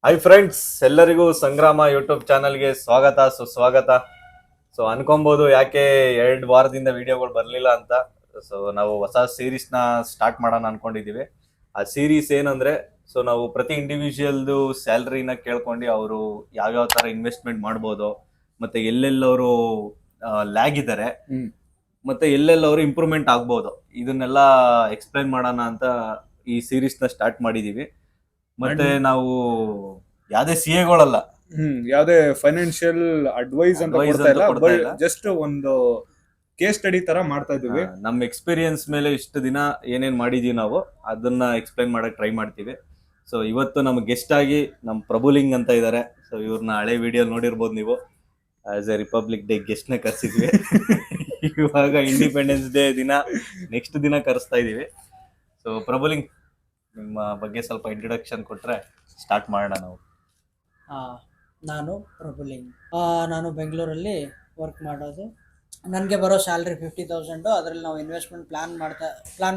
Hi friends, ಎಲ್ಲರಿಗೂ ಸಂಗ್ರಾಮ YouTube ಚಾನಲ್ಗೆ ಸ್ವಾಗತ ಸುಸ್ವಾಗತ. ಸೊ ಅನ್ಕೊಬಹುದು ಯಾಕೆ 2 ವಾರದಿಂದ ವಿಡಿಯೋಗಳು ಬರಲಿಲ್ಲ ಅಂತ. ಸೊ ನಾವು ಹೊಸ ಸೀರೀಸ್ನ ಸ್ಟಾರ್ಟ್ ಮಾಡೋಣ ಅನ್ಕೊಂಡಿದೀವಿ. ಆ ಸೀರೀಸ್ ಏನಂದ್ರೆ, ಸೊ ನಾವು ಪ್ರತಿ ಇಂಡಿವಿಜುವಲ್ದು ಸ್ಯಾಲ್ರಿನ ಕೇಳ್ಕೊಂಡು ಅವರು ಯಾವ್ಯಾವ ತರ ಇನ್ವೆಸ್ಟ್ಮೆಂಟ್ ಮಾಡ್ಬೋದು, ಮತ್ತೆ ಎಲ್ಲೆಲ್ಲವರು ಲ್ಯಾಗ್ ಇದ್ದಾರೆ, ಮತ್ತೆ ಎಲ್ಲೆಲ್ಲವರು ಇಂಪ್ರೂವ್ಮೆಂಟ್ ಆಗ್ಬೋದು, ಇದನ್ನೆಲ್ಲ ಎಕ್ಸ್ಪ್ಲೈನ್ ಮಾಡೋಣ ಅಂತ ಈ ಸೀರೀಸ್ನ ಸ್ಟಾರ್ಟ್ ಮಾಡಿದೀವಿ. ಮತ್ತೆ ನಾವು ಯಾವ್ದೇ ಸಿಎಗಳಲ್ಲ, ಯಾವ್ದೇ ಫೈನಾನ್ಷಿಯಲ್ ಅಡ್ವೈಸ್ ಅಂತ ಕೊಡ್ತಾ ಇಲ್ಲ, ಜಸ್ಟ್ ಒಂದು ಕೇಸ್ ಸ್ಟಡಿ ತರ ಮಾಡ್ತಾ ಇದೀವಿ. ನಮ್ಮ ಎಕ್ಸ್ಪೀರಿಯನ್ಸ್ ಮೇಲೆ ಇಷ್ಟು ದಿನ ಏನೇನ್ ಮಾಡಿದೀವಿ ನಾವು ಅದನ್ನ ಎಕ್ಸ್ಪ್ಲೈನ್ ಮಾಡಕ್ ಟ್ರೈ ಮಾಡ್ತೀವಿ. ಸೊ ಇವತ್ತು ನಮ್ ಗೆಸ್ಟ್ ಆಗಿ ನಮ್ ಪ್ರಭುಲಿಂಗ್ ಅಂತ ಇದಾರೆ. ಸೊ ಇವ್ರನ್ನ ಹಳೆ ವಿಡಿಯೋ ನೋಡಿರ್ಬೋದು ನೀವು. As A republic day guest ನ ಕರ್ಸಿದ್ವಿ. ಇವಾಗ ಇಂಡಿಪೆಂಡೆನ್ಸ್ ಡೇ ದಿನ ನೆಕ್ಸ್ಟ್ ದಿನ ಕರೆಸ್ತಾ ಇದೀವಿ. ಸೊ ಪ್ರಭುಲಿಂಗ್, ನಿಮ್ಮ ಬಗ್ಗೆ ಸ್ವಲ್ಪ ಇಂಟ್ರೊಡಕ್ಷನ್ ಕೊಟ್ರೆ ಸ್ಟಾರ್ಟ್ ಮಾಡೋಣ ನಾವು. ನಾನು ಪ್ರಭುಲಿಂಗ್. ನಾನು ಬೆಂಗಳೂರಲ್ಲಿ ವರ್ಕ್ ಮಾಡೋದು. ನನಗೆ ಬರೋ ಸ್ಯಾಲ್ರಿ 50,000. ಅದರಲ್ಲಿ ನಾವು ಇನ್ವೆಸ್ಟ್ಮೆಂಟ್ ಪ್ಲಾನ್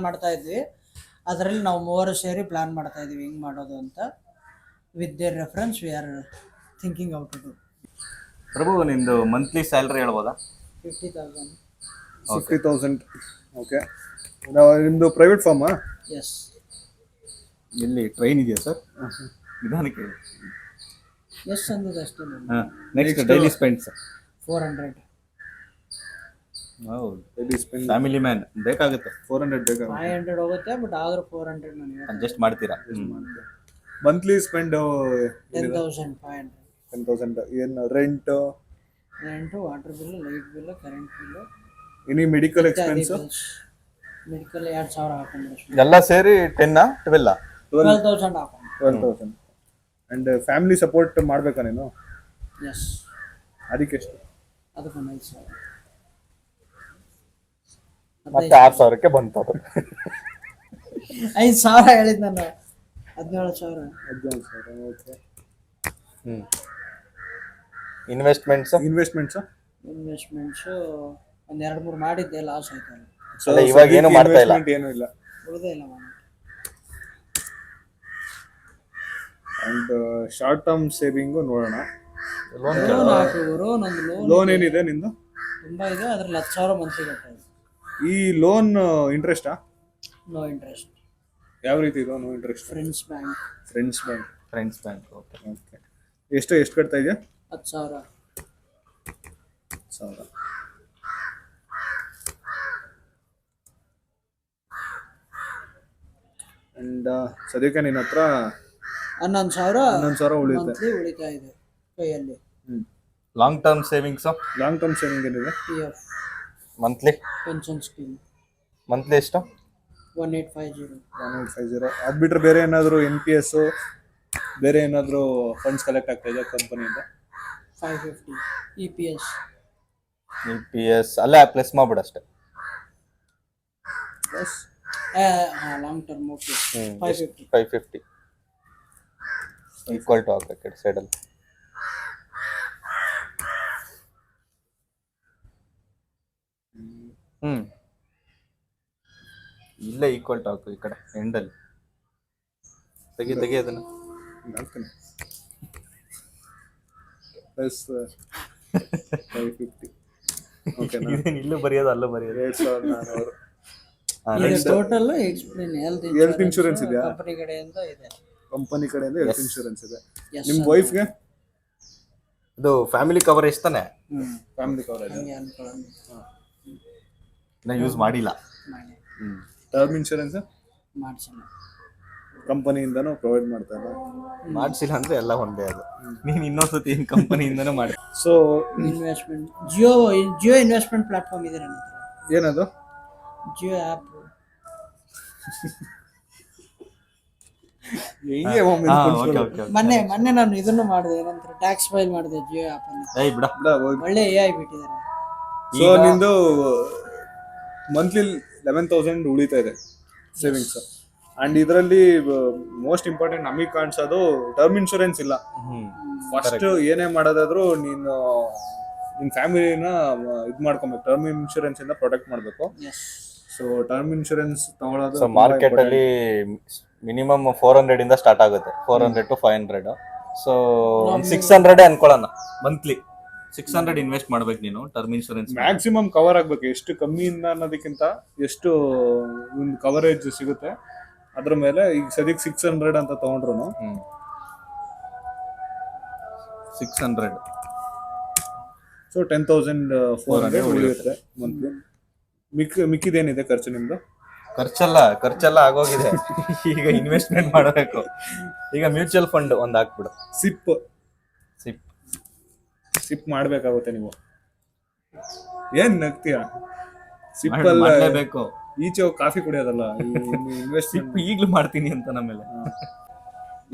ಮಾಡ್ತಾ ಇದ್ವಿ. ಅದರಲ್ಲಿ ನಾವು 3 ಸೇರಿ ಪ್ಲಾನ್ ಮಾಡ್ತಾ ಇದ್ವಿ ಹೆಂಗೆ ಮಾಡೋದು ಅಂತ. With there reference we are thinking out to do. Prabhu, ನಿಮ್ದು ಮಂತ್ಲಿ ಸ್ಯಾಲ್ರಿ ಹೇಳ್ಬೋದಾ? 50,000. 50,000. ಓಕೆ, ನಿಮ್ದು ಪ್ರೈವೇಟ್ ಫಾರ್ಮಾ? ಎಸ್. ಇಲ್ಲಿ ಟ್ರೈನ್ ಇದೆಯಾ ಸರ್? ನಿಧಾನಕ್ಕೆ. ಎಸ್ ಅಂದಿದ್ದು ಅಷ್ಟೇ. Next daily spends 400. Family man ಬೇಕಾಗುತ್ತೆ. 400 ಬೇಕಾ? 500 ಹೋಗುತ್ತೆ, ಬಟ್ ಆದ್ರೂ 400 ನನಗೆ ಅಡ್ಜಸ್ಟ್ ಮಾಡ್ತೀರಾ? Monthly spend 10,500. 10,000. ಏನು rent, water bill, light bill, current bill, any medical expense? Medical 2,000 ಹಾಕೊಂಡ್ರೆ ಎಲ್ಲ ಸೇರಿ 10-12 12,000 ಹಾಕೊಂಡು. 12,000. ಅಂಡ್ ಫ್ಯಾಮಿಲಿ ಸಪೋರ್ಟ್ ಮಾಡ್ಬೇಕಾ ನೀನು? ಎಸ್. ಅದಕ್ಕೆ ಎಷ್ಟು? ಅದಕ್ಕೊಂದು 5,000. ಮತ್ತೆ 6,000ಕ್ಕೆ ಬಂತು. 5,000 ಹೇಳಿದ್ ನಾನು. 17,000. 17,000. ಓಕೆ. ಇನ್ವೆಸ್ಟ್ಮೆಂಟ್ಸ್ ಇನ್ವೆಸ್ಟ್ಮೆಂಟ್ಸು ಒಂದು 2-3 ಮಾಡಿದ್ದೆ, ಲಾಸ್ ಆಯ್ತಲ್ಲ. ಸೊ ಇವಾಗ ಏನು ಮಾಡ್ತಾ ಇಲ್ಲ? ಏನು ಇಲ್ಲ. ಉಳಿದೇ ಇಲ್ಲ ನಾನು. ಅಂಡ್ ಶಾರ್ಟ್ ಟರ್ಮ್ ಸೇವಿಂಗ್ ನೋಡೋಣ. ಲೋನ್ ಹಾಕಿದ್ರು. ನಂದು ಲೋನ್ ಏನಿದೆ ನಿಂದು? ತುಂಬಾ ಇದೆ. ಅದ್ರಲ್ಲಿ 10,000 ಮಂತ್ಲಿ ಕಟ್ಟೋದು. ಈ ಲೋನ್ ಇಂಟ್ರೆಸ್ಟಾ? No interest. ಯಾವ ರೀತಿ ಇದು no interest? Friends bank. Friends bank. Okay. ಎಷ್ಟು ಕಟ್ತಾ ಇದೆಯಾ? 10,000. 10,000. ಅಂಡ್ ಸದ್ಯಕ್ಕೆ ನಿನ್ನ ಹತ್ರ 11,000 ಉಳಿಯುತ್ತೆ. ಮಂತ್ಲಿ ಉಳಿತಾ ಇದೆ ಕೈಯಲ್ಲಿ. ಲಾಂಗ್ ಟರ್ಮ್ ಸೇವಿಂಗ್ಸ್ ಏನಿದೆ? PF, monthly pension scheme. Monthly ಎಷ್ಟು? 1850. ಅದು ಬಿಟ್ರೆ ಬೇರೆ ಏನಾದರೂ NPS, ಬೇರೆ ಏನಾದರೂ ಫಂಡ್ಸ್ ಕಲೆಕ್ಟ್ ಆಗ್ತಾ ಇದೆ ಕಂಪನಿಯಿಂದ? 550. EPS ಅಲ್ಲೇ ಪ್ಲಸ್ ಮಾಡ್ಬಿಡು ಅಷ್ಟೇ. Long term. Okay. 550 equal to ಹಾಕಕ್ಕೆ ಸೈಡಲ್ಲಿ. ಇಲ್ಲೇ ಈಕ್ವಲ್ ಟು ಹಾಕು, ಈ ಕಡೆ ಎಂಡಲ್ಲಿ ತೆಗಿ ಅದನ್ನು. ಪ್ಲಸ್ 550. ಓಕೆ. ಇಲ್ಲೂ ಬರೆಯೋದು ಅಲ್ಲೂ ಬರೆಯೋದು. 2,400. Total explain. ಹೆಲ್ತ್ ಇನ್ಶೂರೆನ್ಸ್ ಇದೆಯಾ? ಕಂಪನಿ ಕಡೆಯಿಂದ ಇದೆ. ಕಂಪನಿ ಕಡೆಯಿಂದ ಹೆಲ್ತ್ ಇನ್ಶೂರೆನ್ಸ್ ಇದೆ. ನಿಮ್ಮ ವೈಫ್ಗೆ? ಇದು ಫ್ಯಾಮಿಲಿ ಕವರೇಜ್ ತಾನೆ? Family coverage. ಹಂಗೆ ಅನ್ಕೊಳ್ಳೋಣ. ನಾ ಯೂಸ್ ಮಾಡಿಲ್ಲ. ಟರ್ಮ್ ಇನ್ಶೂರೆನ್ಸ್ ಮಾಡಿಸಿಲ್ಲ. ಕಂಪನಿಯಿಂದನೂ ಪ್ರೊವೈಡ್ ಮಾಡ್ತಾ ಇಲ್ಲ. ಮಾಡಿಸಿಲ್ಲ ಅಂದ್ರೆ ಎಲ್ಲ ಒಂದೇ. ಅದು ನೀನು ಇನ್ನೊಂದ್ಸತಿ ಕಂಪನಿಯಿಂದನೂ ಮಾಡಿ. So investment Jio investment platform ಇದೆ ನನ್ನ ಹತ್ರ. ಏನದು? ಜಿಯೋ ಆ್ಯಪ್. ಮೊನ್ನೆ ನಾನು ಇದನ್ನು ಮಾಡಿದೆ, ಏನಂತಾರೆ, ಟ್ಯಾಕ್ಸ್ ಫೈಲ್ ಮಾಡಿದೆ ಜಿಯೋ ಆ್ಯಪ್ ಅಲ್ಲಿ. ಒಳ್ಳೆ AI ಬಿಟ್ಟಿದ್ದಾರೆ. ಸೊ ನಿಂದು ಮಂತ್ಲಿ 11,000 ಉಳಿತಾ ಇದೆ ಸೇವಿಂಗ್ಸ್. ಅಂಡ್ ಇದರಲ್ಲಿ ಮೋಸ್ಟ್ ಇಂಪಾರ್ಟೆಂಟ್ ನಮಗೆ ಕಾಣಿಸೋದು ಟರ್ಮ್ ಇನ್ಶೂರೆನ್ಸ್ ಇಲ್ಲ. ಫಸ್ಟ್ ಏನೇ ಮಾಡೋದಾದ್ರೂ ನೀನು ನಿನ್ನ ಫ್ಯಾಮಿಲಿನ ಇದು ಮಾಡ್ಕೊಬೇಕು, ಟರ್ಮ್ ಇನ್ಶೂರೆನ್ಸ್ ಇಂದ ಪ್ರೊಟೆಕ್ಟ್ ಮಾಡಬೇಕು. ಸೊ ಟರ್ಮ್ ಇನ್ಶೂರೆನ್ಸ್ ತಗೊಳ್ಳೋದು ಮಾರ್ಕೆಟ್ ಅಲ್ಲಿ ಮಿನಿಮಮ್ 400 ಇಂದ ಸ್ಟಾರ್ಟ್ ಆಗುತ್ತೆ. 400 to 500. ಸೊ 600 ಅನ್ಕೊಳ್ಳೋಣ ಮಂತ್ಲಿ 600 ಇನ್ವೆಸ್ಟ್ ಮಾಡ್ಬೇಕು ನೀನು ಟರ್ಮ್ ಇನ್ಶೂರೆನ್ಸ್. ಮ್ಯಾಕ್ಸಿಮಮ್ ಕವರ್ ಆಗ್ಬೇಕು. ಎಷ್ಟು ಕಮ್ಮಿಯಿಂದ ಅನ್ನೋದಕ್ಕಿಂತ ಎಷ್ಟು ಒಂದು ಕವರೇಜ್ ಸಿಗುತ್ತೆ ಅದ್ರ ಮೇಲೆ. ಈಗ ಸದ್ಯಕ್ಕೆ 600 ಅಂತ ತಗೊಂಡ್ರು 600 ಸೊ 10,400 ಉಳಿಯುತ್ತೆ ಮಂತ್ಲಿ. ಮಿಕ್ಕಿದೇನಿದೆ ಖರ್ಚು ನಿಮ್ದು? ಖರ್ಚೆಲ್ಲ ಆಗೋಗಿದೆ. ಈಗ ಇನ್ವೆಸ್ಟ್ಮೆಂಟ್ ಮಾಡಬೇಕು. ಈಗ ಮ್ಯೂಚುವಲ್ ಫಂಡ್ ಒಂದ್ ಹಾಕ್ಬಿಡು. ಸಿಪ್ ಮಾಡ್ಬೇಕಾಗುತ್ತೆ ನೀವು. ಏನ್ ನಗ್ತೀಯ? ಸಿಪ್ ಅಲ್ಲ, ಮಾಡಲೇಬೇಕು. ಈಚೆ ಹೋಗಿ ಕಾಫಿ ಕುಡಿಯೋದಲ್ಲ. ಇನ್ವೆಸ್ಟ್ಮೆಂಟ್ ಈಗ್ಲೂ ಮಾಡ್ತೀನಿ ಅಂತ ನಮ್ಮೇಲೆ.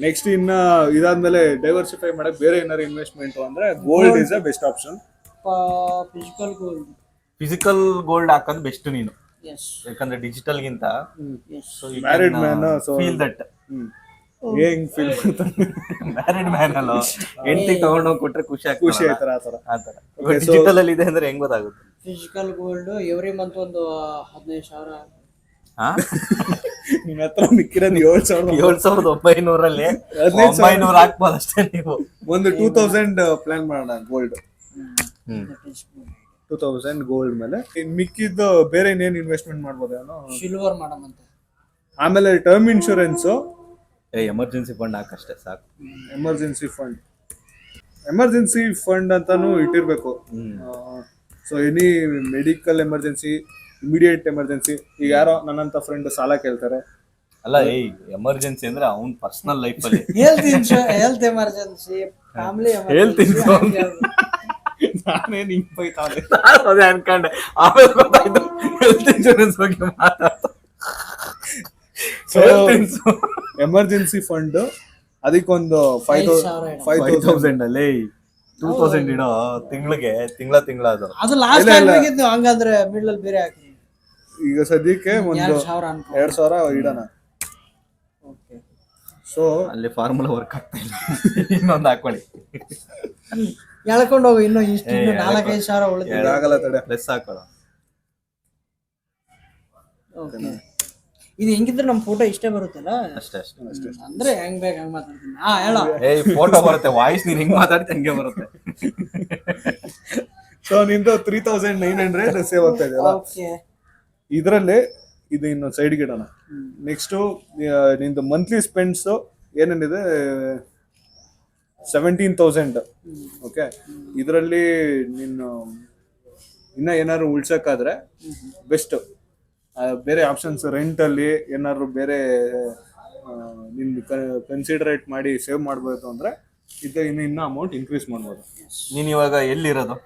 ನೆಕ್ಸ್ಟ್ ಇನ್ನ ಇದಾದ್ಮೇಲೆ ಡೈವರ್ಸಿಫೈ ಮಾಡಕ್ ಬೇರೆ ಏನಾರು ಇನ್ವೆಸ್ಟ್ಮೆಂಟ್ ಅಂದ್ರೆ gold is a best option. Physical gold ಹಾಕೋದು ಬೆಸ್ಟ್ ನೀನು, ಎಸ್ ಯಾಕಂದ್ರೆ ಡಿಜಿಟಲ್ ಗಿಂತ. ಮ್ಯಾರಿಡ್ ಮ್ಯಾನ್ ಫೀಲ್ ದಟ್ ಹೆಂಗ್ ಫೀಲ್ ಮಾಡ್ತಾನೆ ಮ್ಯಾರಿಡ್ ಮ್ಯಾನ್ ಅಲ್ಲ, ಹೆಂಡತಿ ತಗೊಂಡೋಗಿ ಕೊಟ್ರೆ ಖುಷಿ ಆಯ್ತಾರ ಆತರ. ಡಿಜಿಟಲ್ ಅಲ್ಲಿ ಇದೆ ಅಂದ್ರೆ ಹೆಂಗ್ ಗೊತ್ತಾಗುತ್ತೆ? ಫಿಸಿಕಲ್ ಗೋಲ್ಡ್ ಎವ್ರಿ ಮಂತ್ ಒಂದು 15,000. ನಿನ್ನ ಹತ್ರ ಮಿಕ್ಕಿರೋದು 7,900 900 ಹಾಕ್ಬೋದು ಅಷ್ಟೇ ನೀವು. ಒಂದು 2,000 ಪ್ಲಾನ್ ಮಾಡೋಣ ಗೋಲ್ಡ್. 2,000 ಗೋಲ್ಡ್ ಮೇಲೆ ಮಿಕ್ಕಿದ್ದು ಬೇರೆ ಇನ್ನೇನು ಇನ್ವೆಸ್ಟ್ಮೆಂಟ್ ಮಾಡ್ಬೋದೇನೋ. ಸಿಲ್ವರ್ ಮಾಡಮಂತೆ. ಆಮೇಲೆ ಟರ್ಮ್ ಇನ್ಶೂರೆನ್ಸ್, ಎಮರ್ಜೆನ್ಸಿ ಫಂಡ್ ಹಾಕಷ್ಟೇ ಸಾಕು. ಎಮರ್ಜೆನ್ಸಿ ಫಂಡ್ ಅಂತಾನು ಇಟ್ಟಿರ್ಬೇಕು. So any medical emergency, immediate emergency. ಈಗ ಯಾರೋ ನನ್ನಂತ ಫ್ರೆಂಡ್ ಸಾಲ ಕೇಳ್ತಾರೆ, ಅಲ್ಲ ಎಮರ್ಜೆನ್ಸಿ ಅಂದ್ರೆ ಅವ್ನ್ ಪರ್ಸನಲ್ ಲೈಫ್ ಅಲ್ಲಿ health emergency, family Health emergency. ನಾನೇನ್ ಹಿಂಗ್ ಬೈತಾನೆ ಅದೇ ಅನ್ಕೊಂಡೆ. ಆಮೇಲೆ ಗೊತ್ತಾಯ್ತು ಹೆಲ್ತ್ ಇನ್ಶೂರೆನ್ಸ್ ಬಗ್ಗೆ ಮಾತಾಡ್ತಾ. ಎಮರ್ಜೆನ್ಸಿ ಫಂಡ್ ಅದಕ್ಕೊಂದು 5,000 ಅಲ್ಲಿ 2,000 ಇಡೋ ತಿಂಗಳ ಅದು. ಅದು ಲಾಸ್ಟ್ ಟೈಮ್ ಆಗಿದ್ದು. ಹಂಗಂದ್ರೆ ಮಿಡ್ಲ್ ಅಲ್ಲಿ ಬೇರೆ ಹಾಕಿ. ಈಗ ಸದ್ಯಕ್ಕೆ ಒಂದು 2,000 ಅನ್ಕೋ. 2,000 ಇಡೋಣ. ಓಕೆ. ಸೊ ಅಲ್ಲಿ ಫಾರ್ಮುಲಾ ವರ್ಕ್ ಆಗ್ತಾ ಇಲ್ಲ. ಇನ್ನೊಂದು ಹಾಕೊಳ್ಳಿ, ಎಳ್ಕೊಂಡು ಹೋಗು. ಇನ್ನು ಇಷ್ಟು 4,000-5,000 ಉಳಿದಿದೆ. ಆಗಲ್ಲ ತಡೆ. ಪ್ಲಸ್ ಹಾಕೊಳ್ಳೋ. ಓಕೆ. ಇದು ಹೆಂಗಿದ್ರೆ ನಮ್ ಫೋಟೋ ಇಷ್ಟೇ ಬರುತ್ತಲ್ಲ, ಅಷ್ಟೇ ಅಂದ್ರೆ ಹೆಂಗ್ ಬೇಕು ಹಂಗ್ ಮಾತಾಡ್ತೀನಿ. ಹೇಳ. ಫೋಟೋ ಬರುತ್ತೆ, ವಾಯ್ಸ್ ನೀನ್ ಹೆಂಗ್ ಮಾತಾಡ್ತಿ ಹಂಗೆ ಬರುತ್ತೆ. ಸೊ ನಿಂದು 3,900 ಸೇವ್ ಆಗ್ತಾ ಇದೆಯಲ್ಲ, ಓಕೆ. ಇದರಲ್ಲಿ ಇದು ಇನ್ನು ಸೈಡ್ಗೆ ಇಡೋಣ. ನೆಕ್ಸ್ಟ್ ನಿಂದು ಮಂತ್ಲಿ ಸ್ಪೆಂಡ್ಸ್ ಏನೇನಿದೆ 17,000. ಓಕೆ. ಇದರಲ್ಲಿ ನೀನು ಇನ್ನ ಏನಾದ್ರು ಉಳ್ಸಕ್ಕಾದ್ರೆ ಬೆಸ್ಟ್ ಬೇರೆ ಆಪ್ಷನ್ಸ್. ರೆಂಟ್ ಅಲ್ಲಿ ಏನಾದ್ರು ಬೇರೆ ನಿನ್ ಕನ್ಸಿಡರೇಟ್ ಮಾಡಿ ಸೇವ್ ಮಾಡ್ಬೋದು ಅಂದ್ರೆ ಇನ್ನ ಅಮೌಂಟ್ ಇನ್ಕ್ರೀಸ್ ಮಾಡ್ಬೋದು. ನೀನ್ ಇವಾಗ ಎಲ್ಲಿರೋದು?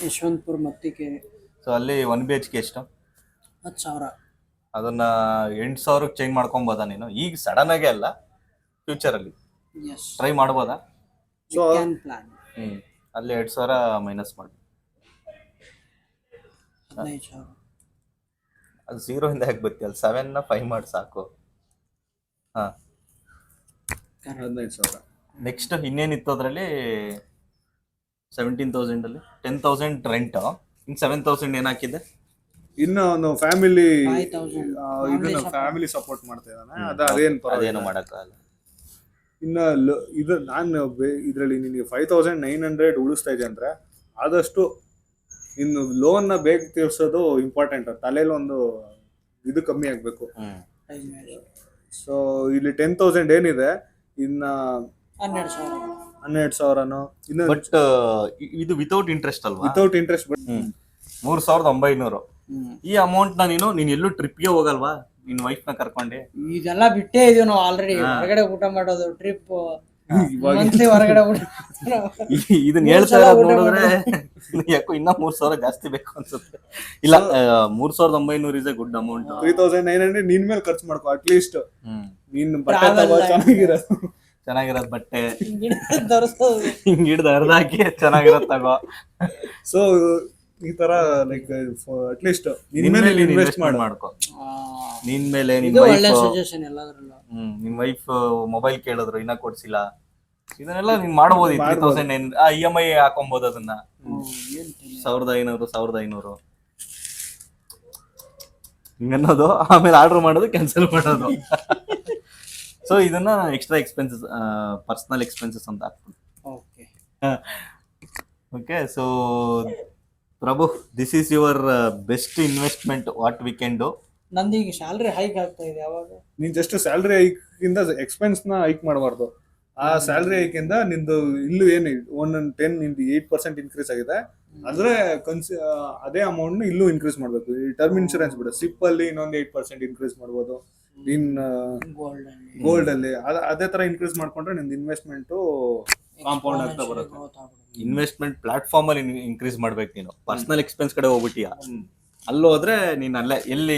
ಯಶವಂತಪುರ ಮತ್ತಿಕೆರೆ. ಸೊ ಅಲ್ಲಿ 1 BHK ಎಷ್ಟು? 10,000. ಅದನ್ನ 8,000 ಚೇಂಜ್ ಮಾಡ್ಕೊಬೋದಾ ನೀನು? ಈಗ ಸಡನ್ ಆಗಿ ಅಲ್ಲ, ಫ್ಯೂಚರ್ ಅಲ್ಲಿ ಟ್ರೈ ಮಾಡ್ಬೋದಾ? ಸೊ ಅಲ್ಲಿ 2,000 ಮೈನಸ್ ಮಾಡಿ. 15,000. ಅದು 0 ಇಂದ ಹೇಗೆ ಬರ್ತಿ? ಅಲ್ಲಿ 7 ನ 5 ಮಾಡಿ ಸಾಕು. 15,000. ನೆಕ್ಸ್ಟ್ ಇನ್ನೇನಿತ್ತು ಅದರಲ್ಲಿ? 17,000 ಅಲ್ಲಿ 10,000 ರೆಂಟ್, ಇನ್ 7,000 ಏನ್ ಹಾಕಿದೆ? ಇನ್ನು ಒಂದು ಫ್ಯಾಮಿಲಿ 5,000. ಇದನ್ನ ಫ್ಯಾಮಿಲಿ ಸಪೋರ್ಟ್ ಮಾಡ್ತಾ ಇದ್ದಾನೆ. ಅದೇನು ಮಾಡಕ್ಕಾಗಲ್ಲ. ಇನ್ನು ಇದು ನಾನು ಇದರಲ್ಲಿ ನಿನಗೆ 5,900 ಉಳಿಸ್ತಾ ಇದೆ ಅಂದ್ರೆ ಆದಷ್ಟು ಇನ್ನು ಲೋನ್ ನ ಬೇಗ ತೀರ್ಸೋದು ಇಂಪಾರ್ಟೆಂಟ್. ತಲೆಯಲ್ಲಿ ಒಂದು ಇದು ಕಮ್ಮಿ ಆಗ್ಬೇಕು. ಸೊ ಇಲ್ಲಿ 10,000 ಏನಿದೆ, ಇನ್ನ 12,000 ಇನ್ನು ಬಟ್ ಇದು ವಿತೌಟ್ ಇಂಟ್ರೆಸ್ಟ್ ಅಲ್ವಾ? Without interest. 3,900 ಈ ಅಮೌಂಟ್ ನ ನೀನ್ ಎಲ್ಲೂ ಟ್ರಿಪ್ಗೆ ಹೋಗಲ್ವಾ ನಿನ್ ವೈಫ್ ನ ಕರ್ಕೊಂಡೆ? ಇದೆಲ್ಲ ಬಿಟ್ಟೇ ಇದೀವಿ ನಾವು ಆಲ್ರೆಡಿ. ಹೊರಗಡೆ ಊಟ ಮಾಡೋದು, ಟ್ರಿಪ್, ಮಂತ್ಲಿ ಹೊರಗಡೆ ಊಟ. ಇದನ್ನ ಹೇಳ್ತಾ ಇರೋದು ನೋಡಿದ್ರೆ ಯಾಕೋ ಇನ್ನ 3,000 ಜಾಸ್ತಿ ಬೇಕು ಅನ್ಸುತ್ತೆ. ಇಲ್ಲ, 3,900 ಇಸ್ ಎ ಗುಡ್ ಅಮೌಂಟ್. 3,900 ನಿನ್ ಮೇಲೆ ಖರ್ಚು ಮಾಡ್ಕೋ. ಅಟ್ಲೀಸ್ಟ್ ನೀನ್ ಬಟ್ಟೆ ತಗೋ, ಚೆನ್ನಾಗಿರೋದ್ ಬಟ್ಟೆ ಹಿಂಗ್ ಹಿಡ್ದು ಹರಿದಾಕಿ ಚೆನ್ನಾಗಿರೋದ್ ತಗೋ. ಸೊ ಈ ತರ ಲೈಕ್ ಅಟ್ಲೀಸ್ಟ್ ನಿನ್ ಮೇಲೆ ಇನ್ವೆಸ್ಟ್ ಮಾಡ್ಕೋ. ನಿನ್ ಮೇಲೆ ನಿನ್ ವೈಫ್ ಮೊಬೈಲ್ ಕೇಳಿದ್ರು ಇನ್ನ ಕೊಡ್ಸಿಲ್ಲ, ಇದನ್ನೆಲ್ಲ ನೀನ್ ಮಾಡ್ಬೋದು. 3,000 EMI ಹಾಕೊಬಹುದು. ಅದನ್ನ 1,500 ಹಿಂಗನ್ನೋದು, ಆಮೇಲೆ ಆರ್ಡರ್ ಮಾಡೋದು, ಕ್ಯಾನ್ಸಲ್ ಮಾಡೋದು. ಸೊ ಇದನ್ನ ಎಕ್ಸ್ಟ್ರಾ ಎಕ್ಸ್ಪೆನ್ಸಸ್, ಪರ್ಸನಲ್ ಎಕ್ಸ್ಪೆನ್ಸಸ್ ಅಂತ ಹಾಕ್ತೀನಿ. Okay. Okay, so Prabhu, this is your best investment what we can do. ನಂದು ಈಗ ಸ್ಯಾಲ್ರಿ ಹೈಕ್ ಆಗ್ತಾ ಇದೆ. ಯಾವಾಗ ನೀನ್ ಜಸ್ಟ್ ಸ್ಯಾಲ್ರಿ ಹೈಕ್ ಇಂದ ಎಕ್ಸ್ಪೆನ್ಸ್ ನ ಹೈಕ್ ಮಾಡಬಾರ್ದು. ಆ ಸ್ಯಾಲ್ರಿ ಹೈಕ್ ಇಂದ ನಿಂದು ಇಲ್ಲೂ ಏನು 8% ಇನ್ಕ್ರೀಸ್ ಆಗಿದೆ, ಆದ್ರೆ ಅದೇ ಅಮೌಂಟ್ ಇಲ್ಲೂ ಇನ್ಕ್ರೀಸ್ ಮಾಡ್ಬೇಕು. ಈ ಟರ್ಮ್ ಇನ್ಶೂರೆನ್ಸ್ ಬಿಡು, ಸಿಪ್ ಅಲ್ಲಿ ಇನ್ನೊಂದು 8% ಇನ್ಕ್ರೀಸ್ ಮಾಡ್ಬೋದು. ಇನ್ ಗೋಲ್ಡ್ ಅಲ್ಲಿ ಅದೇ ತರ ಇನ್ಕ್ರೀಸ್ ಮಾಡ್ಕೊಂಡ್ರೆ ನಿಮ್ದು ಇನ್ವೆಸ್ಟ್ಮೆಂಟ್ ಕಾಂಪೌಂಡ್ ಆಗ್ತಾ ಬರುತ್ತೆ. ಇನ್ವೆಸ್ಟ್ಮೆಂಟ್ ಪ್ಲಾಟ್ಫಾರ್ಮ್ ಅಲ್ಲಿ ಇನ್ಕ್ರೀಸ್ ಮಾಡ್ಬೇಕು. ನೀನು ಪರ್ಸನಲ್ ಎಕ್ಸ್ಪೆನ್ಸ್ ಕಡೆ ಹೋಗ್ಬಿಟ್ಟಿಯಾ, ಅಲ್ಲಿ ಹೋದ್ರೆ ನೀನ್ ಅಲ್ಲೇ ಎಲ್ಲಿ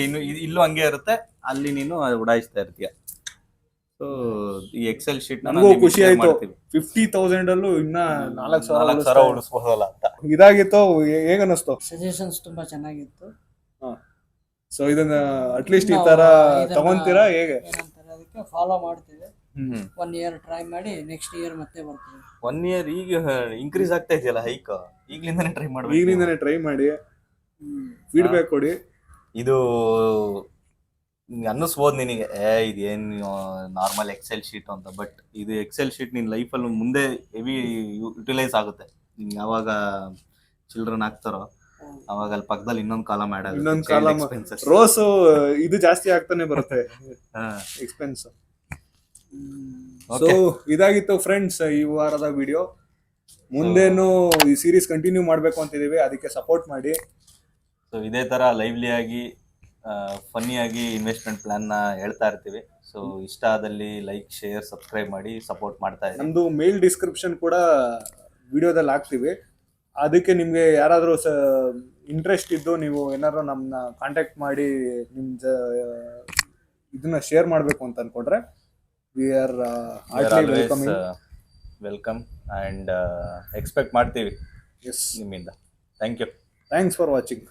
ಇಲ್ಲೂ ಹಂಗೆ ಇರುತ್ತೆ, ಅಲ್ಲಿ ನೀನು ಉಡಾಯಿಸ್ತಾ ಇರ್ತೀಯ. ಸೊ ಈ ಎಕ್ಸೆಲ್ ಶೀಟ್ ನಮಗೂ ಖುಷಿ ಆಯ್ತು. 50,000 ಅಲ್ಲೂ ಇನ್ನ 4,000 ಉಳಿಸ್ಬೋದಲ್ಲ ಅಂತ ಇದಾಗಿತ್ತು. ಹೇಗನ್ನಿಸ್ತು? ಸಜೆಷನ್ಸ್ ತುಂಬಾ ಚೆನ್ನಾಗಿತ್ತು. ಸೊ ಇದನ್ನ ಅಟ್ಲೀಸ್ಟ್ ಈ ತರ ತಗೊಂತೀರಾ ಹೇಗೆ? ಏನಂತಾರೆ ಅದಕ್ಕೆ, ಫಾಲೋ ಮಾಡ್ತೀವಿ. 1 ಇಯರ್ ಟ್ರೈ ಮಾಡಿ ನೆಕ್ಸ್ಟ್ ಇಯರ್ ಮತ್ತೆ ಬರ್ತೀವಿ. 1 ಇಯರ್ ಈಗ ಇನ್ಕ್ರೀಸ್ ಆಗ್ತಾ ಇದೆಯಲ್ಲ ಹೈಕ್, ಈಗ್ಲಿಂದಾನೇ ಟ್ರೈ ಮಾಡ್ಬೇಕು. ಈಗಲಿಂದಾನೇ ಟ್ರೈ ಮಾಡಿ ಫೀಡ್ಬ್ಯಾಕ್ ಕೊಡಿ. ಇದು ಅನ್ನಿಸ್ಬೋದು ನಿನಗೆ ಇದೇನು ನಾರ್ಮಲ್ ಎಕ್ಸೆಲ್ ಶೀಟ್ ಅಂತ, ಬಟ್ ಇದು ಎಕ್ಸೆಲ್ ಶೀಟ್ ನಿನ್ನ ಲೈಫಲ್ಲಿ ಮುಂದೆ ಹೆವಿ ಯುಟಿಲೈಸ್ ಆಗುತ್ತೆ. ನಿಮ್ಗೆ ಯಾವಾಗ ಚಿಲ್ಡ್ರನ್ ಆಗ್ತಾರೋ ಅವಾಗ ಅಲ್ಲಿ ಪಕ್ಕದಲ್ಲಿ ಇನ್ನೊಂದು ಕಾಲಮ್ ಆಡ್ ಆಗುತ್ತೆ, ಇನ್ನೊಂದು ಕಾಲಮ್ ರೋಸು ಇದು ಜಾಸ್ತಿ ಆಗ್ತಾನೆ ಬರುತ್ತೆ ಎಕ್ಸ್ಪೆನ್ಸ್. ಸೊ ಇದಾಗಿತ್ತು ಫ್ರೆಂಡ್ಸ್ ಈ ವಾರದ ವಿಡಿಯೋ. ಮುಂದೇನು ಈ ಸೀರೀಸ್ ಕಂಟಿನ್ಯೂ ಮಾಡಬೇಕು ಅಂತಿದೀವಿ, ಅದಕ್ಕೆ ಸಪೋರ್ಟ್ ಮಾಡಿ. ಸೊ ಇದೇ ತರ ಲೈವ್ಲಿ ಆಗಿ ಫನ್ನಿಯಾಗಿ ಇನ್ವೆಸ್ಟ್ಮೆಂಟ್ ಪ್ಲಾನ್ನ ಹೇಳ್ತಾ ಇರ್ತೀವಿ. ಸೊ ಇಷ್ಟ ಆದಲ್ಲಿ ಲೈಕ್, ಶೇರ್, ಸಬ್ಸ್ಕ್ರೈಬ್ ಮಾಡಿ ಸಪೋರ್ಟ್ ಮಾಡ್ತಾ ಇದ್ದೀವಿ. ನಮ್ದು ಮೇಲ್ ಡಿಸ್ಕ್ರಿಪ್ಷನ್ ಕೂಡ ವಿಡಿಯೋದಲ್ಲಿ ಹಾಕ್ತೀವಿ. ಅದಕ್ಕೆ ನಿಮಗೆ ಯಾರಾದರೂ ಇಂಟ್ರೆಸ್ಟ್ ಇದ್ದು ನೀವು ಏನಾದ್ರು ನಮ್ಮನ್ನ ಕಾಂಟ್ಯಾಕ್ಟ್ ಮಾಡಿ ಇದನ್ನ ಶೇರ್ ಮಾಡಬೇಕು ಅಂತ ಅನ್ಕೊಂಡ್ರೆ we are welcome and expect ಮಾಡ್ತೀವಿ ನಿಮ್ಮಿಂದ. Thank you. Thanks for watching.